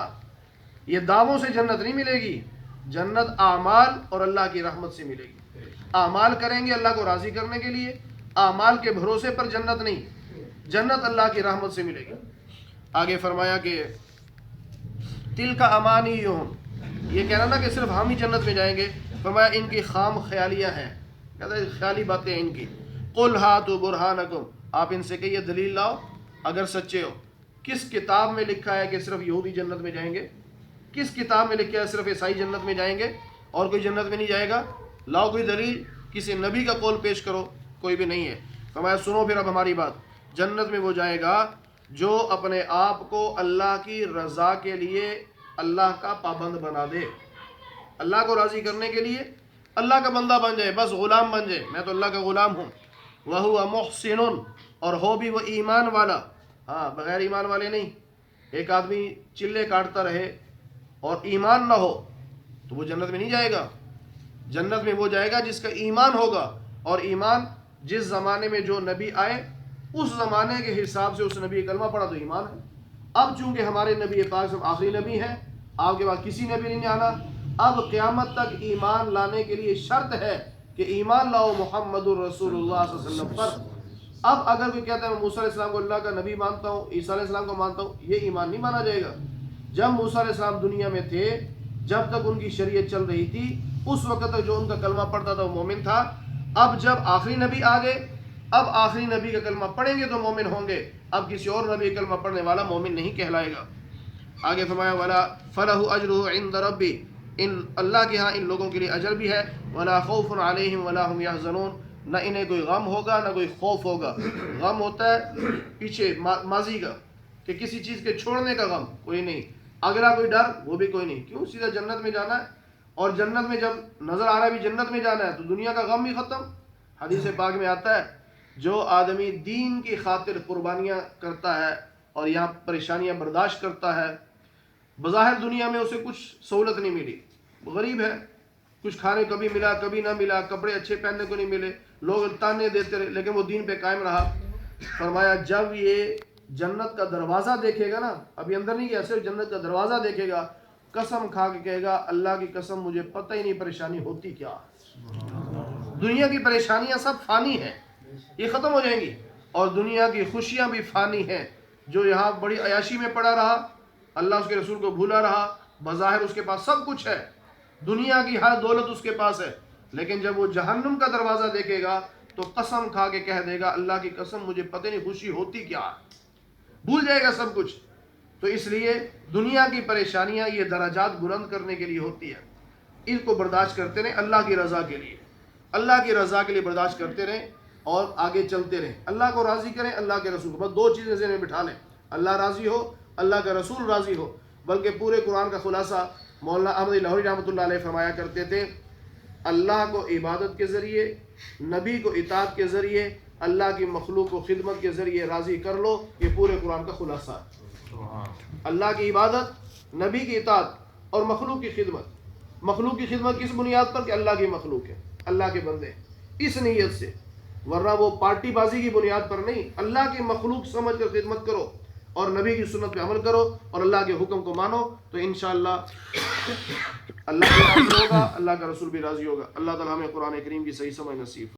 یہ دعووں سے جنت نہیں ملے گی، جنت اعمال اور اللہ کی رحمت سے ملے گی۔ اعمال کریں گے اللہ کو راضی کرنے کے لیے، اعمال کے بھروسے پر جنت نہیں، جنت اللہ کی رحمت سے ملے گی۔ آگے فرمایا کہ تلک امانیہم، یہ کہنا نا کہ صرف ہم ہی جنت میں جائیں گے، فرمایا ان کی خام خیالیاں ہیں، کہتا ہے خیالی باتیں ہیں ان کی۔ قل ہاتوا برہانکم، آپ ان سے کہیے دلیل لاؤ اگر سچے ہو۔ کس کتاب میں لکھا ہے کہ صرف یہودی جنت میں جائیں گے؟ کس کتاب میں لکھا ہے صرف عیسائی جنت میں جائیں گے اور کوئی جنت میں نہیں جائے گا؟ لاؤ کوئی دلیل، کسی نبی کا قول پیش کرو، کوئی بھی نہیں ہے۔ فرمایا سنو پھر اب ہماری بات، جنت میں وہ جائے گا جو اپنے آپ کو اللہ کی رضا کے لیے اللہ کا پابند بنا دے، اللہ کو راضی کرنے کے لیے اللہ کا بندہ بن جائے، بس غلام بن جائے، میں تو اللہ کا غلام ہوں۔ وَهُوَ مُحْسِنٌ، اور ہو بھی وہ ایمان والا، ہاں بغیر ایمان والے نہیں۔ ایک آدمی چلے کاٹتا رہے اور ایمان نہ ہو تو وہ جنت میں نہیں جائے گا۔ جنت میں وہ جائے گا جس کا ایمان ہوگا، اور ایمان جس زمانے میں جو نبی آئے اس زمانے کے حساب سے اس نبی کلمہ پڑھا تو ایمان ہے۔ اب چونکہ ہمارے نبی پاک سب آخری نبی ہیں، آپ کے بعد کسی نبی نہیں آنا، اب قیامت تک ایمان لانے کے لیے شرط ہے کہ ایمان لاؤ محمد الرسول اللہ صلی اللہ علیہ وسلم پر۔ اب اگر کوئی کہتا ہے میں موسیٰ علیہ السلام کو اللہ کا نبی مانتا ہوں، عیسیٰ علیہ السلام کو مانتا ہوں، یہ ایمان نہیں مانا جائے گا۔ جب موسیٰ علیہ السلام دنیا میں تھے، جب تک ان کی شریعت چل رہی تھی، اس وقت تک جو ان کا کلمہ پڑھتا تھا وہ مومن تھا۔ اب جب آخری نبی آ گئے، اب آخری نبی کا کلمہ پڑھیں گے تو مومن ہوں گے، اب کسی اور نبی کا کلمہ پڑھنے والا مومن نہیں کہلائے گا۔ آگے فرمایا ولا فلہ اجرہ عند ربی، ان اللہ کے ہاں ان لوگوں کے لیے اجر بھی ہے، ولا خوف علیہم ولا هم یحزنون، نہ انہیں کوئی غم ہوگا نہ کوئی خوف ہوگا۔ غم ہوتا ہے پیچھے ماضی کا، کہ کسی چیز کے چھوڑنے کا غم کوئی نہیں، اگلا کوئی ڈر وہ بھی کوئی نہیں، کیوں سیدھا جنت میں جانا ہے، اور جنت میں جب نظر آ رہا ہے بھی جنت میں جانا ہے تو دنیا کا غم بھی ختم۔ حدیث پاک میں آتا ہے جو آدمی دین کی خاطر قربانیاں کرتا ہے اور یہاں پریشانیاں برداشت کرتا ہے، بظاہر دنیا میں اسے کچھ سہولت نہیں ملی، غریب ہے، کچھ کھانے کبھی ملا کبھی نہ ملا، کپڑے اچھے پہننے کو نہیں ملے، لوگ تانے دیتے رہے، لیکن وہ دین پہ قائم رہا۔ فرمایا جب یہ جنت کا دروازہ دیکھے گا نا، ابھی اندر نہیں گیا، صرف جنت کا دروازہ دیکھے گا، قسم کھا کے کہے گا اللہ کی قسم مجھے پتہ ہی نہیں پریشانی ہوتی کیا۔ دنیا کی پریشانیاں سب فانی ہیں، یہ ختم ہو جائیں گی، اور دنیا کی خوشیاں بھی فانی ہیں۔ جو یہاں بڑی عیاشی میں پڑا رہا، اللہ اس کے رسول کو بھولا رہا، بظاہر اس کے پاس سب کچھ ہے، دنیا کی ہر دولت اس کے پاس ہے، لیکن جب وہ جہنم کا دروازہ دیکھے گا تو قسم کھا کے کہہ دے گا اللہ کی قسم مجھے پتہ نہیں خوشی ہوتی کیا ہے، بھول جائے گا سب کچھ۔ تو اس لیے دنیا کی پریشانیاں یہ درجات بلند کرنے کے لیے ہوتی ہے، ان کو برداشت کرتے رہیں اللہ کی رضا کے لیے، اللہ کی رضا کے لیے برداشت کرتے رہیں اور آگے چلتے رہیں، اللہ کو راضی کریں، اللہ کے رسول کو، بس دو چیزیں ذہن میں بٹھا لیں، اللہ راضی ہو، اللہ کا رسول راضی ہو۔ بلکہ پورے قرآن کا خلاصہ مولانا احمد لاہوری رحمۃ اللہ علیہ فرمایا کرتے تھے، اللہ کو عبادت کے ذریعے، نبی کو اطاعت کے ذریعے، اللہ کی مخلوق کو خدمت کے ذریعے راضی کر لو، یہ پورے قرآن کا خلاصہ ہے۔ اللہ کی عبادت، نبی کی اطاعت اور مخلوق کی خدمت۔ مخلوق کی خدمت کس بنیاد پر؟ کہ اللہ کی مخلوق ہے، اللہ کے بندے، اس نیت سے، ورنہ وہ پارٹی بازی کی بنیاد پر نہیں، اللہ کی مخلوق سمجھ کر خدمت کرو اور نبی کی سنت پہ عمل کرو اور اللہ کے حکم کو مانو، تو انشاءاللہ اللہ بھی راضی ہوگا، اللہ کا رسول بھی راضی ہوگا۔ اللہ تعالیٰ ہمیں قرآن کریم کی صحیح سمجھ نصیب